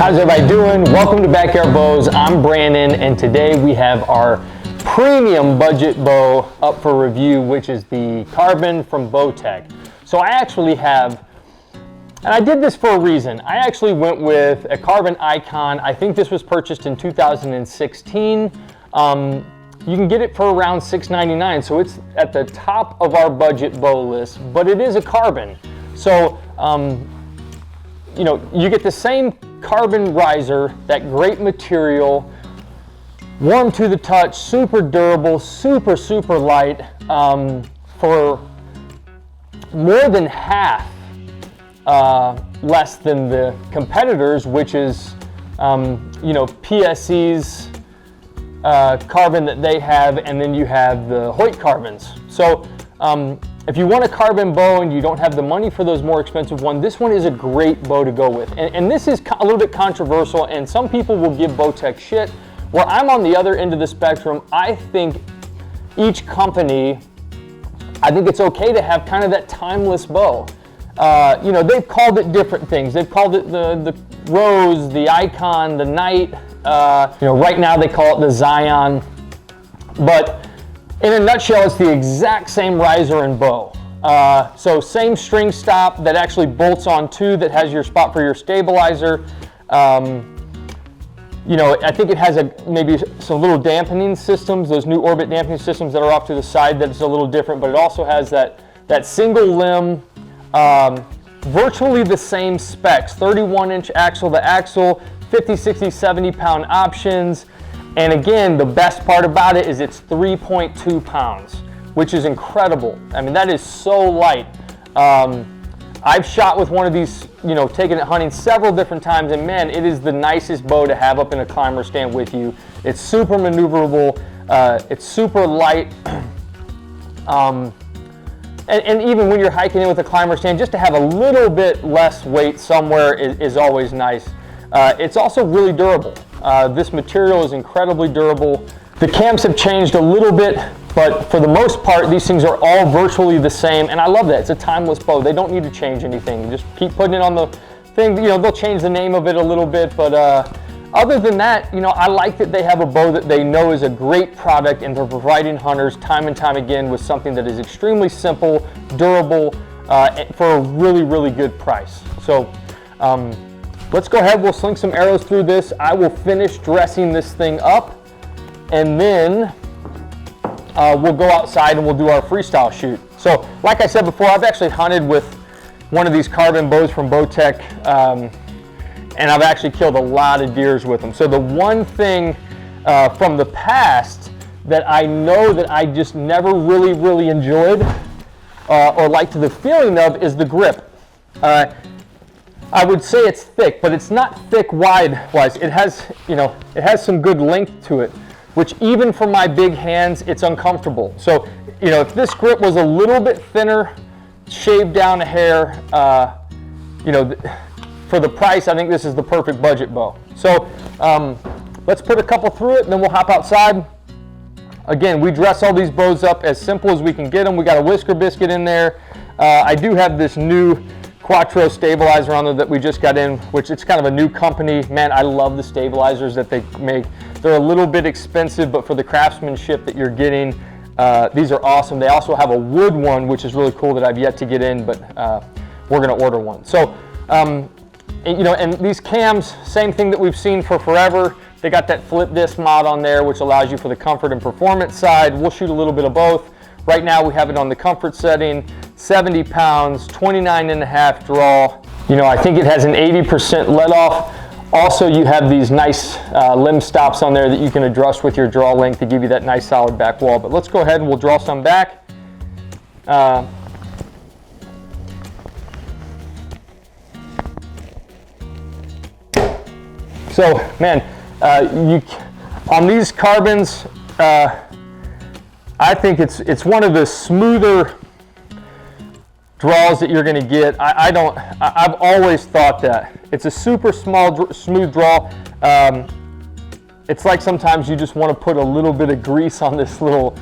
How's everybody doing? Welcome to Backyard Bows. I'm Brandon, and today we have our premium budget bow up for review, which is the Carbon from Bowtech. So I actually have, and I did this for a reason. I actually went with a Carbon Icon. I think this was purchased in 2016. You can get it for around $6.99, so it's at the top of our budget bow list, but it is a Carbon. So, you know, you get the same carbon riser, that great material, warm to the touch, super durable, super light, for more than half less than the competitors, which is, you know, PSE's carbon that they have, and then you have the Hoyt carbons. So if you want a carbon bow and you don't have the money for those more expensive ones, this one is a great bow to go with. And this is a little bit controversial, and some people will give Bowtech shit. Where I'm on the other end of the spectrum, I think each company, I think it's okay to have kind of that timeless bow. You know, they've called it different things. They've called it the Rose, the Icon, the Knight. You know, right now they call it the Zion. But in a nutshell, it's the exact same riser and bow. So same string stop that actually bolts on too, that has your spot for your stabilizer. You know, I think it has maybe some little dampening systems, those new Orbit dampening systems that are off to the side, that's a little different, but it also has that single limb, virtually the same specs, 31-inch axle to axle, 50, 60, 70 pound options. And again, the best part about it is it's 3.2 pounds, which is incredible. I mean, that is so light. I've shot with one of these, you know, taken it hunting several different times, and man, it is the nicest bow to have up in a climber stand with you. It's super maneuverable, it's super light. And even when you're hiking in with a climber stand, just to have a little bit less weight somewhere is always nice. It's also really durable. This material is incredibly durable. The cams have changed a little bit, but for the most part, these things are all virtually the same, and I love that. It's a timeless bow. They don't need to change anything. Just keep putting it on the thing. You know, they'll change the name of it a little bit, but other than that, you know, I like that they have a bow that they know is a great product, and they're providing hunters time and time again with something that is extremely simple, durable, for a really good price. So let's go ahead, we'll sling some arrows through this. I will finish dressing this thing up, and then we'll go outside and we'll do our freestyle shoot. So like I said before, I've actually hunted with one of these carbon bows from Bowtech, and I've actually killed a lot of deers with them. So the one thing from the past that I know that I just never really enjoyed or liked the feeling of is the grip. I would say it's thick, but it's not thick wide-wise. It has, you know, it has some good length to it, which even for my big hands, it's uncomfortable. So, you know, if this grip was a little bit thinner, shaved down a hair, you know, for the price, I think this is the perfect budget bow. So let's put a couple through it, and then we'll hop outside. Again, we dress all these bows up as simple as we can get them. We got a whisker biscuit in there. I do have this new Quattro stabilizer on there that we just got in, which it's kind of a new company. Man, I love the stabilizers that they make. They're a little bit expensive, but for the craftsmanship that you're getting, these are awesome. They also have a wood one, which is really cool, that I've yet to get in, but we're gonna order one. So, you know, and these cams, same thing that we've seen for forever. They got that flip disc mod on there, which allows you for the comfort and performance side. We'll shoot a little bit of both. Right now we have it on the comfort setting, 70 pounds, 29.5 draw. You know, I think it has an 80% let off. Also, you have these nice limb stops on there that you can adjust with your draw length to give you that nice solid back wall. But let's go ahead and we'll draw some back. So, man, on these carbons, I think it's one of the smoother draws that you're going to get. I've always thought that it's a super smooth draw. It's like sometimes you just want to put a little bit of grease on this little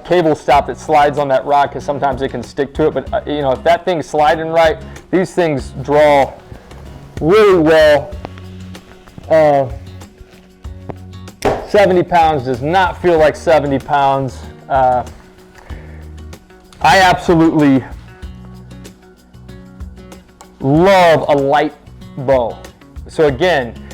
cable stop that slides on that rod, because sometimes it can stick to it. But you know, if that thing's sliding right, these things draw really well. 70 pounds does not feel like 70 pounds. I absolutely love a light bow. So again,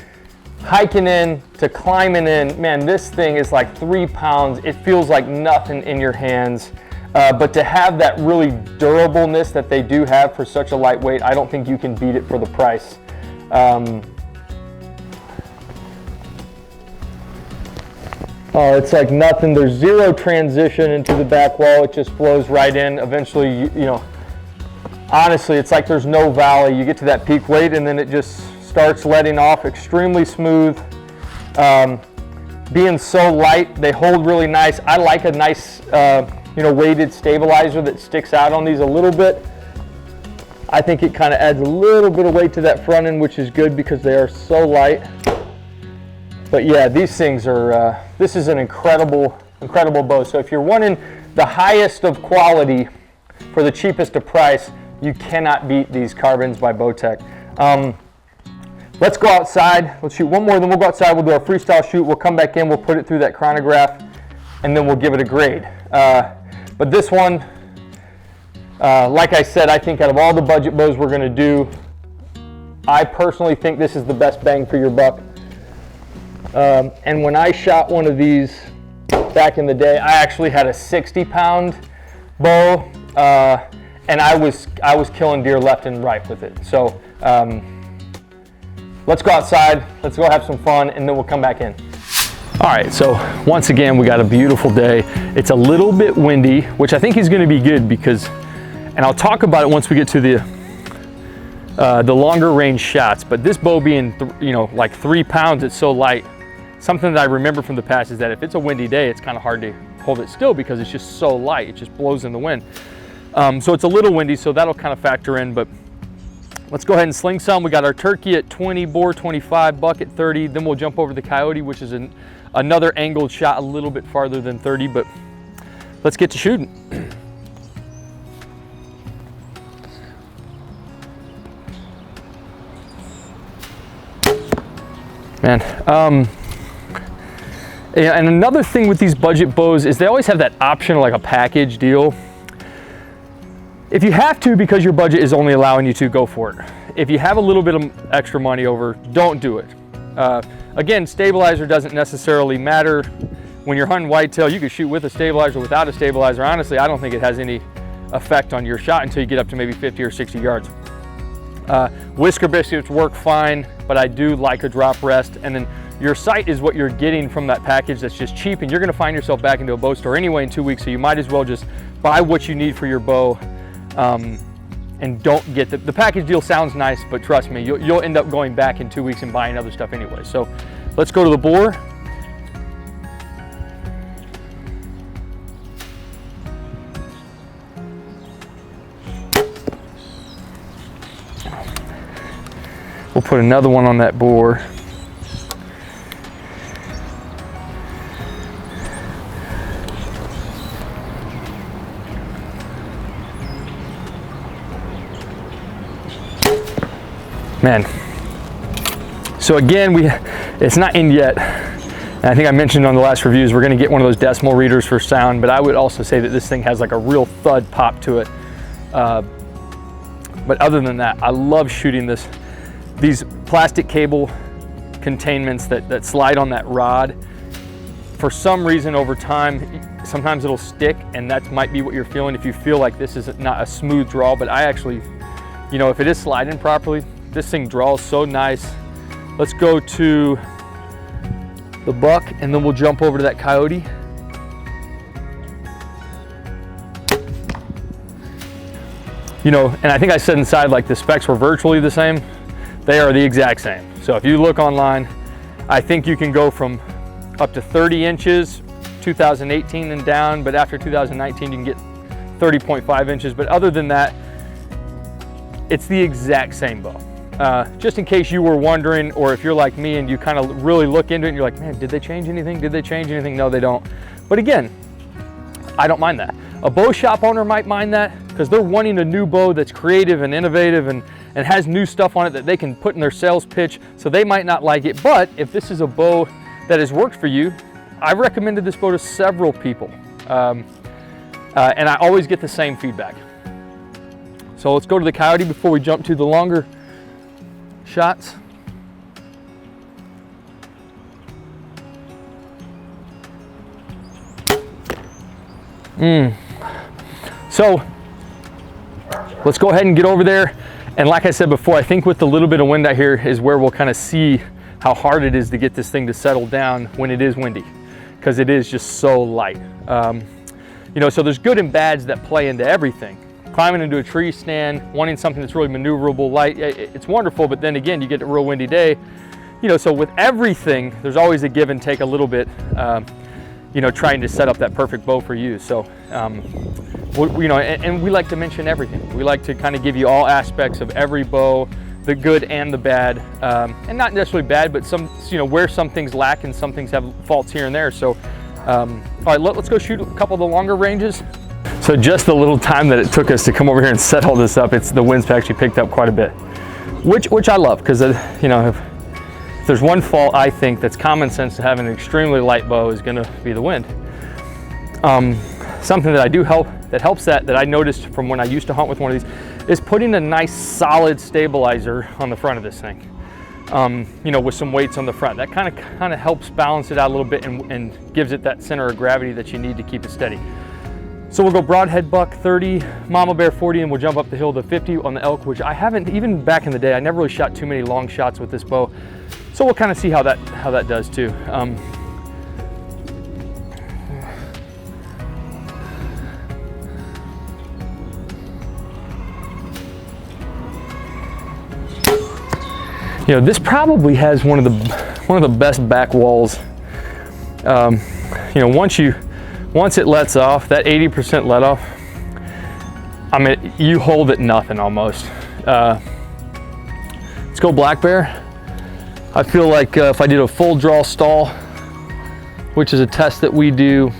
hiking in to climbing in, man, this thing is like 3 pounds. It feels like nothing in your hands. But to have that really durableness that they do have for such a lightweight, I don't think you can beat it for the price. Oh, it's like nothing. There's zero transition into the back wall. It just flows right in. Eventually, you know, honestly, it's like there's no valley. You get to that peak weight and then it just starts letting off extremely smooth. Being so light, they hold really nice. I like a nice, you know, weighted stabilizer that sticks out on these a little bit. I think it kind of adds a little bit of weight to that front end, which is good because they are so light. But yeah, these things are, this is an incredible, incredible bow. So if you're wanting the highest of quality for the cheapest of price, you cannot beat these carbons by Bowtech. Let's go outside. Let's shoot one more, then we'll go outside. We'll do our freestyle shoot. We'll come back in, we'll put it through that chronograph, and then we'll give it a grade. But this one, like I said, I think out of all the budget bows we're gonna do, I personally think this is the best bang for your buck. And when I shot one of these back in the day, I actually had a 60-pound bow, and I was killing deer left and right with it. So let's go outside, let's go have some fun, and then we'll come back in. All right, so once again, we got a beautiful day. It's a little bit windy, which I think is gonna be good because, and I'll talk about it once we get to the longer range shots, but this bow being, you know, like 3 pounds, it's so light. Something that I remember from the past is that if it's a windy day, it's kind of hard to hold it still because it's just so light. It just blows in the wind. So it's a little windy, so that'll kind of factor in, but let's go ahead and sling some. We got our turkey at 20, boar 25, buck at 30. Then we'll jump over the coyote, which is another angled shot a little bit farther than 30, but let's get to shooting. Man, yeah, and another thing with these budget bows is they always have that option, like a package deal. If you have to, because your budget is only allowing you to, go for it. If you have a little bit of extra money over, don't do it. Again, stabilizer doesn't necessarily matter. When you're hunting whitetail, you can shoot with a stabilizer, without a stabilizer. Honestly, I don't think it has any effect on your shot until you get up to maybe 50 or 60 yards. Whisker biscuits work fine, but I do like a drop rest. And then your sight is what you're getting from that package that's just cheap, and you're gonna find yourself back into a bow store anyway in 2 weeks, so you might as well just buy what you need for your bow, and don't get the package deal. Sounds nice, but trust me, you'll end up going back in 2 weeks and buying other stuff anyway. So let's go to the boar. We'll put another one on that boar. Man, so again, it's not in yet. And I think I mentioned on the last reviews, we're gonna get one of those decimal readers for sound, but I would also say that this thing has like a real thud pop to it. But other than that, I love shooting these plastic cable containments that slide on that rod. For some reason over time, sometimes it'll stick, and that might be what you're feeling if you feel like this is not a smooth draw, but I actually, you know, if it is sliding properly, this thing draws so nice. Let's go to the buck, and then we'll jump over to that coyote. You know, and I think I said inside, like, the specs were virtually the same. They are the exact same. So if you look online, I think you can go from up to 30 inches, 2018 and down, but after 2019, you can get 30.5 inches. But other than that, it's the exact same bow. Just in case you were wondering, or if you're like me and you kind of really look into it and you're like, man, did they change anything? Did they change anything? No, they don't. But again, I don't mind that. A bow shop owner might mind that because they're wanting a new bow that's creative and innovative, and and has new stuff on it that they can put in their sales pitch, so they might not like it. But if this is a bow that has worked for you, I've recommended this bow to several people, and I always get the same feedback. So let's go to the Coyote before we jump to the longer shots. So let's go ahead and get over there. And like I said before, I think with the little bit of wind out here is where we'll kind of see how hard it is to get this thing to settle down when it is windy, because it is just so light. You know, so there's good and bads that play into everything. Climbing into a tree stand, wanting something that's really maneuverable, light, it's wonderful, but then again, you get a real windy day. You know, so with everything, there's always a give and take a little bit, you know, trying to set up that perfect bow for you. So, you know, and we like to mention everything. We like to kind of give you all aspects of every bow, the good and the bad, and not necessarily bad, but some, you know, where some things lack and some things have faults here and there. So, all right, let's go shoot a couple of the longer ranges. So just the little time that it took us to come over here and set all this up, the wind's actually picked up quite a bit, which I love, because you know, if there's one fault I think that's common sense to having an extremely light bow is going to be the wind. Something that helps that I noticed from when I used to hunt with one of these is putting a nice solid stabilizer on the front of this thing. You know, with some weights on the front. That kind of helps balance it out a little bit and gives it that center of gravity that you need to keep it steady. So we'll go broadhead buck 30, mama bear 40, and we'll jump up the hill to 50 on the elk, which I haven't, even back in the day, I never really shot too many long shots with this bow. So we'll kind of see how that does too. You know, this probably has one of the best back walls. You know, once it lets off, that 80% let off, I mean, you hold it nothing almost. Let's go black bear. I feel like if I did a full draw stall, which is a test that we do,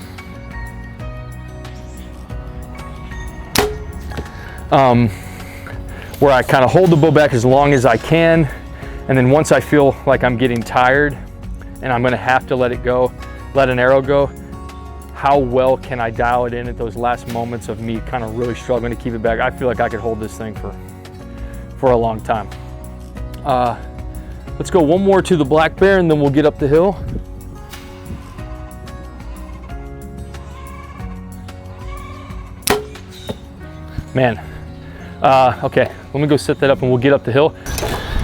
where I kind of hold the bow back as long as I can, and then once I feel like I'm getting tired and I'm gonna have to let it go, let an arrow go, how well can I dial it in at those last moments of me kind of really struggling to keep it back? I feel like I could hold this thing for a long time. Let's go one more to the black bear and then we'll get up the hill. Man, okay, let me go set that up and we'll get up the hill.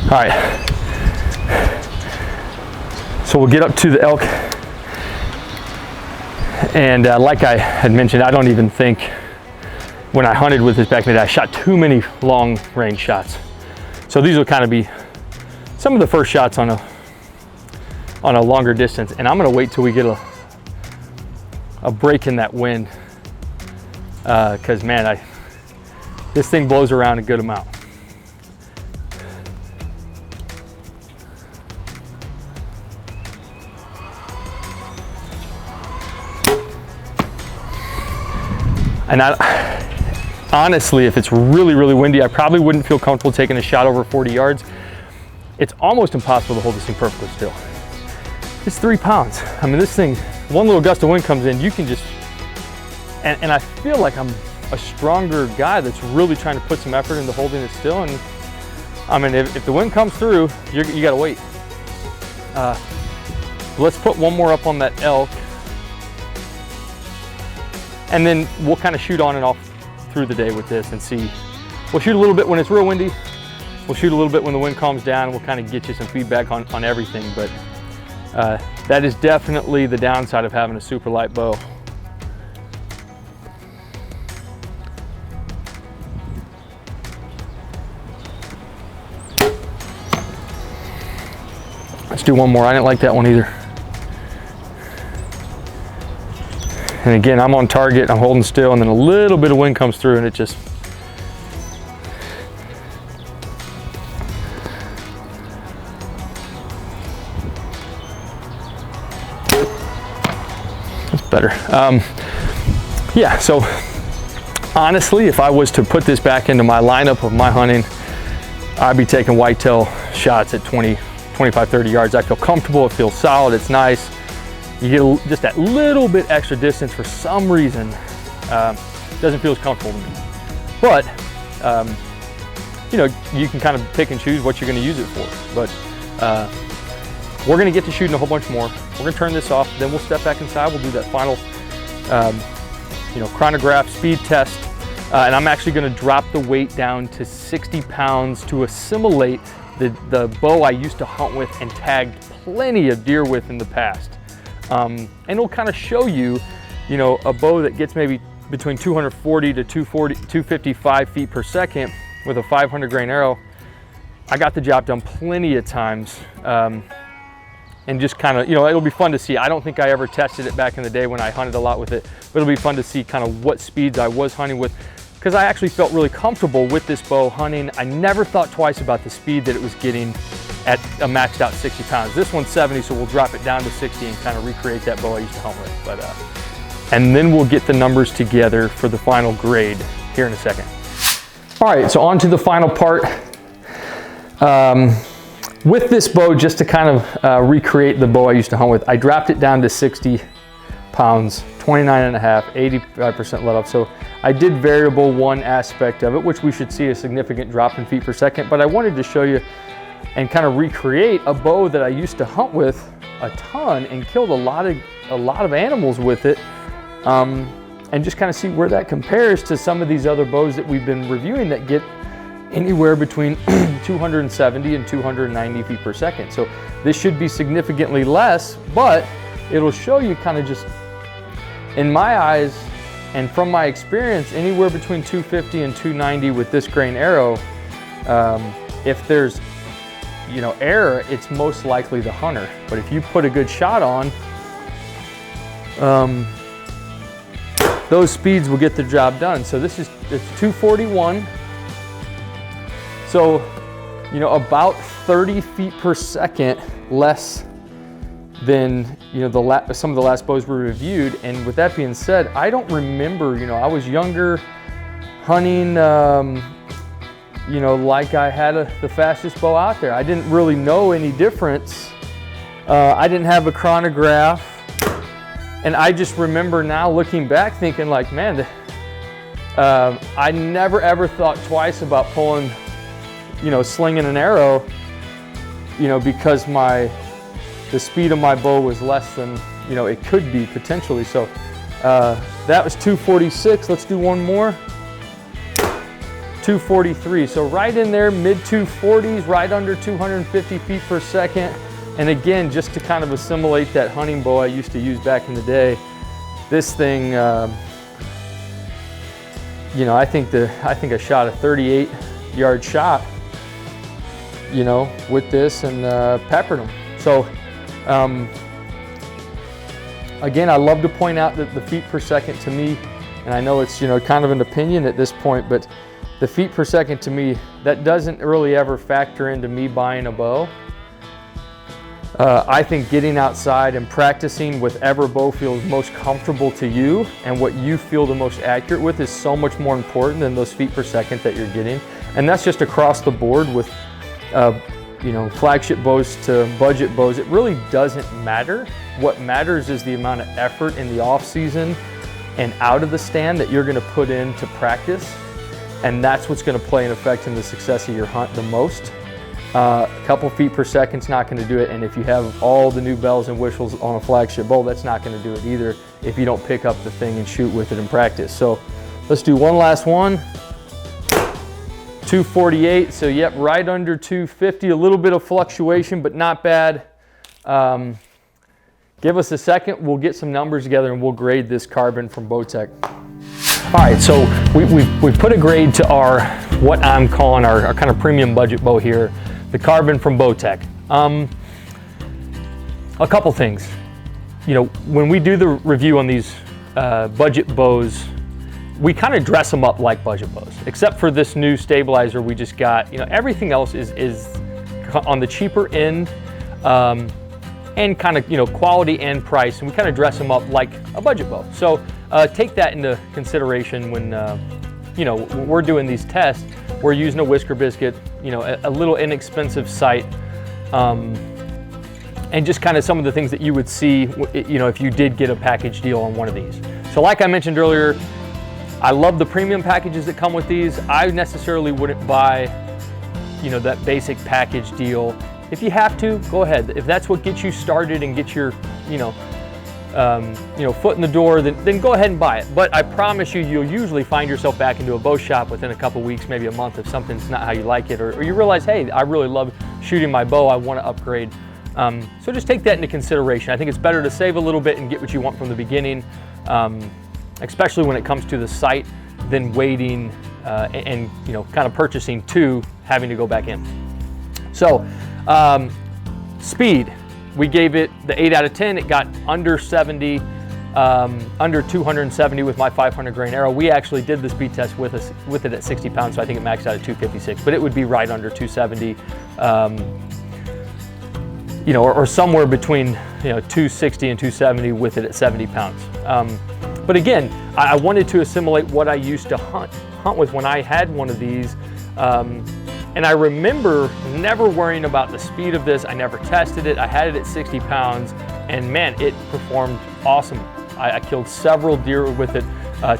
All right, so we'll get up to the elk. And like I had mentioned, I don't even think when I hunted with this back in the day, I shot too many long range shots. So these will kind of be some of the first shots on a longer distance. And I'm gonna wait till we get a break in that wind, because man, this thing blows around a good amount. And honestly, if it's really, really windy, I probably wouldn't feel comfortable taking a shot over 40 yards. It's almost impossible to hold this thing perfectly still. It's 3 pounds. I mean, this thing, one little gust of wind comes in, you can just, and I feel like I'm a stronger guy that's really trying to put some effort into holding it still. And I mean, if the wind comes through, you gotta wait. Let's put one more up on that elk. And then we'll kind of shoot on and off through the day with this and see. We'll shoot a little bit when it's real windy. We'll shoot a little bit when the wind calms down, and we'll kind of get you some feedback on everything. But that is definitely the downside of having a super light bow. Let's do one more. I didn't like that one either. And again, I'm on target, I'm holding still, and then a little bit of wind comes through and it just, that's better. Yeah, so honestly, if I was to put this back into my lineup of my hunting, I'd be taking whitetail shots at 20, 25, 30 yards. I feel comfortable, it feels solid, it's nice. You get just that little bit extra distance for some reason. Doesn't feel as comfortable to me. But, you know, you can kind of pick and choose what you're gonna use it for. But we're gonna get to shooting a whole bunch more. We're gonna turn this off, then we'll step back inside, we'll do that final, you know, chronograph speed test. And I'm actually gonna drop the weight down to 60 pounds to assimilate the bow I used to hunt with and tagged plenty of deer with in the past. And it'll kind of show you, you know, a bow that gets maybe between 240 to 255 feet per second with a 500 grain arrow. I got the job done plenty of times. And just kind of, you know, it'll be fun to see. I don't think I ever tested it back in the day when I hunted a lot with it, but it'll be fun to see kind of what speeds I was hunting with, because I actually felt really comfortable with this bow hunting. I never thought twice about the speed that it was getting at a maxed out 60 pounds. This one's 70, so we'll drop it down to 60 and kind of recreate that bow I used to hunt with. But, and then we'll get the numbers together for the final grade here in a second. All right, so on to the final part. With this bow, just to kind of recreate the bow I used to hunt with, I dropped it down to 60 pounds, 29 and a half, 85% let up. So I did variable one aspect of it, which we should see a significant drop in feet per second, but I wanted to show you and kind of recreate a bow that I used to hunt with a ton and killed a lot of animals with it, and just kind of see where that compares to some of these other bows that we've been reviewing that get anywhere between 270 and 290 feet per second. So this should be significantly less, but it'll show you kind of just, in my eyes and from my experience, anywhere between 250 and 290 with this grain arrow. If there's, you know, error, it's most likely the hunter. But if you put a good shot on, those speeds will get the job done. So it's 241. So, you know, about 30 feet per second less than, you know, some of the last bows we reviewed. And with that being said, I don't remember, you know, I was younger hunting, you know, like I had the fastest bow out there. I didn't really know any difference. I didn't have a chronograph. And I just remember now looking back thinking like, man, I never ever thought twice about pulling, you know, slinging an arrow, you know, because the speed of my bow was less than, you know, it could be potentially. So that was 246. Let's do one more. 243. So right in there, mid 240s, right under 250 feet per second. And again, just to kind of assimilate that hunting bow I used to use back in the day, this thing, you know, I think I shot a 38-yard shot, you know, with this and peppered them. So again, I love to point out that the feet per second to me, and I know it's, you know, kind of an opinion at this point, but the feet per second to me, that doesn't really ever factor into me buying a bow. I think getting outside and practicing whatever bow feels most comfortable to you and what you feel the most accurate with is so much more important than those feet per second that you're getting. And that's just across the board with, you know, flagship bows to budget bows. It really doesn't matter. What matters is the amount of effort in the off season and out of the stand that you're gonna put in to practice. And that's what's gonna play an effect in the success of your hunt the most. A couple feet per second's not going to do it, and if you have all the new bells and whistles on a flagship bow, that's not going to do it either if you don't pick up the thing and shoot with it in practice. So let's do one last one. 248, so yep, right under 250, a little bit of fluctuation, but not bad. Give us a second, we'll get some numbers together and we'll grade this carbon from Bowtech. All right, so we've put a grade to our, what I'm calling our kind of premium budget bow here, the carbon from Bowtech. A couple things. You know, when we do the review on these budget bows, we kind of dress them up like budget bows, except for this new stabilizer we just got. You know, everything else is on the cheaper end, and kind of, you know, quality and price, and we kind of dress them up like a budget bow. So take that into consideration when, you know, we're doing these tests. We're using a whisker biscuit, a little inexpensive sight, and just kind of some of the things that you would see, if you did get a package deal on one of these. So like I mentioned earlier, I love the premium packages that come with these. I necessarily wouldn't buy, that basic package deal. If you have to, go ahead. If that's what gets you started and gets your, foot in the door, then go ahead and buy it. But I promise you'll usually find yourself back into a bow shop within a couple weeks, maybe a month, if something's not how you like it, or you realize, hey, I really love shooting my bow, I want to upgrade. So just take that into consideration. I think it's better to save a little bit and get what you want from the beginning, especially when it comes to the sight, than waiting and kind of purchasing two, having to go back in. So speed, we gave it the 8 out of 10. It got under 70, under 270 with my 500 grain arrow. We actually did the speed test with it at 60 pounds, so I think it maxed out at 256, but it would be right under 270. Or somewhere between 260 and 270 with it at 70 pounds. But again, I wanted to assimilate what I used to hunt with when I had one of these. And I remember never worrying about the speed of this. I never tested it. I had it at 60 pounds, and man, it performed awesome. I killed several deer with it,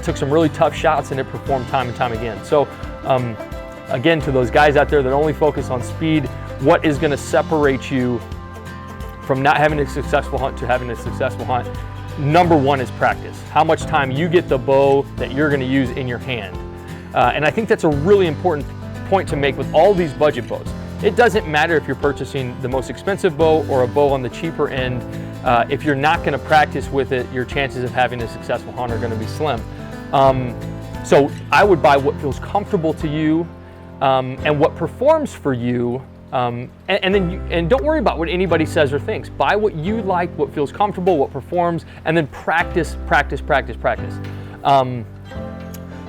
took some really tough shots, and it performed time and time again. So again, to those guys out there that only focus on speed, what is gonna separate you from not having a successful hunt to having a successful hunt? Number one is practice. How much time you get the bow that you're gonna use in your hand. And I think that's a really important point to make with all these budget bows. It doesn't matter if you're purchasing the most expensive bow or a bow on the cheaper end. If you're not gonna practice with it, your chances of having a successful hunt are gonna be slim. So I would buy what feels comfortable to you and what performs for you. And don't worry about what anybody says or thinks. Buy what you like, what feels comfortable, what performs, and then practice.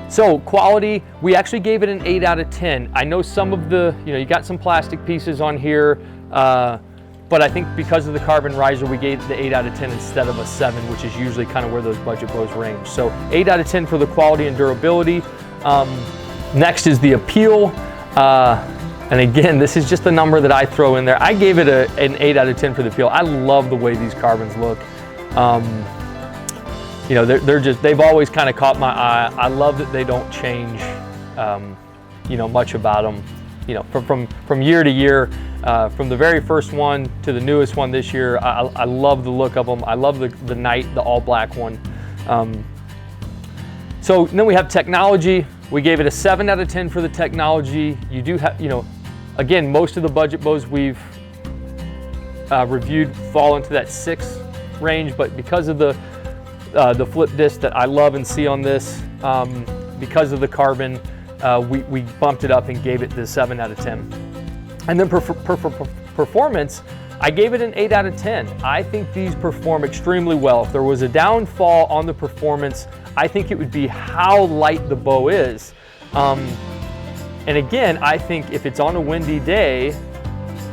So quality, we actually gave it an 8 out of 10. I know some of the, you got some plastic pieces on here, but I think because of the carbon riser, we gave the 8 out of 10 instead of a 7, which is usually kind of where those budget bows range. So 8 out of 10 for the quality and durability. Next is the appeal. And again, this is just the number that I throw in there. I gave it an 8 out of 10 for the appeal. I love the way these carbons look. They've always kind of caught my eye. I love that they don't change, much about them. From year to year, from the very first one to the newest one this year, I love the look of them. I love the night, the all black one. So then we have technology. We gave it a 7 out of 10 for the technology. You do have, again, most of the budget bows we've reviewed fall into that 6 range, but because of the flip disc that I love and see on this, because of the carbon, we bumped it up and gave it the 7 out of 10. And then performance, I gave it an 8 out of 10. I think these perform extremely well. If there was a downfall on the performance, I think it would be how light the bow is. And again, I think if it's on a windy day,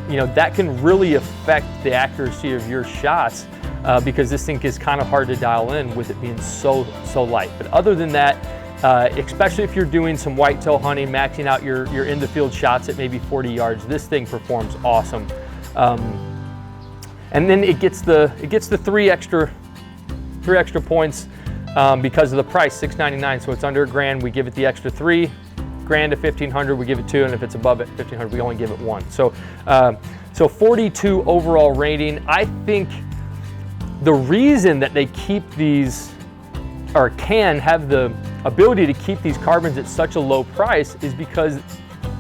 that can really affect the accuracy of your shots because this thing is kind of hard to dial in with it being so light. But other than that, especially if you're doing some whitetail hunting, maxing out your in the field shots at maybe 40 yards, this thing performs awesome. And then it gets the 3 extra points because of the price, $699. So it's under $1,000. We give it the extra 3 grand to 1,500. We give it 2, and if it's above it 1,500, we only give it 1. So 42 overall rating. I think the reason that they keep these, or can have the ability to keep these carbons at such a low price, is because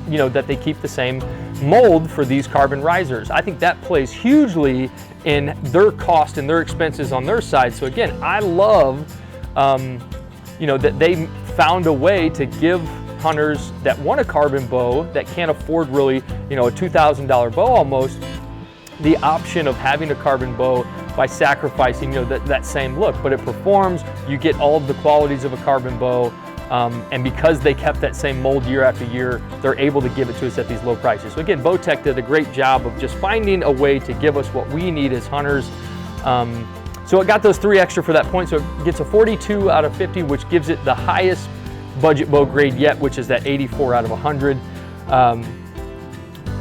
that they keep the same mold for these carbon risers. I think that plays hugely in their cost and their expenses on their side. So again, I love that they found a way to give hunters that want a carbon bow that can't afford really a $2,000 bow almost, the option of having a carbon bow by sacrificing that same look. But it performs, you get all of the qualities of a carbon bow, and because they kept that same mold year after year, they're able to give it to us at these low prices. So again, Bowtech did a great job of just finding a way to give us what we need as hunters. So it got those 3 extra for that point, so it gets a 42 out of 50, which gives it the highest budget bow grade yet, which is that 84 out of 100.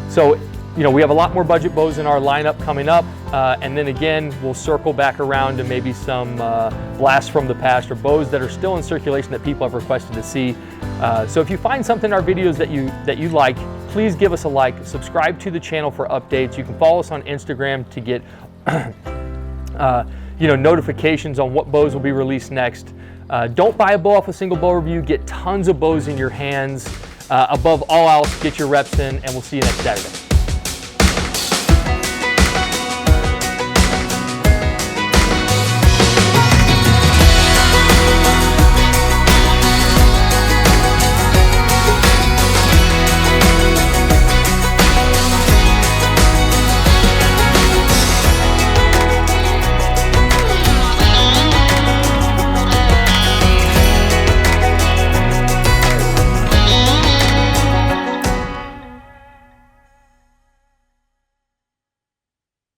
So, you know, we have a lot more budget bows in our lineup coming up, and then again, we'll circle back around to maybe some blasts from the past or bows that are still in circulation that people have requested to see. So if you find something in our videos that you like, please give us a like, subscribe to the channel for updates. You can follow us on Instagram to get you know, notifications on what bows will be released next. Don't buy a bow off a single bow review, get tons of bows in your hands. Above all else, get your reps in, and we'll see you next Saturday.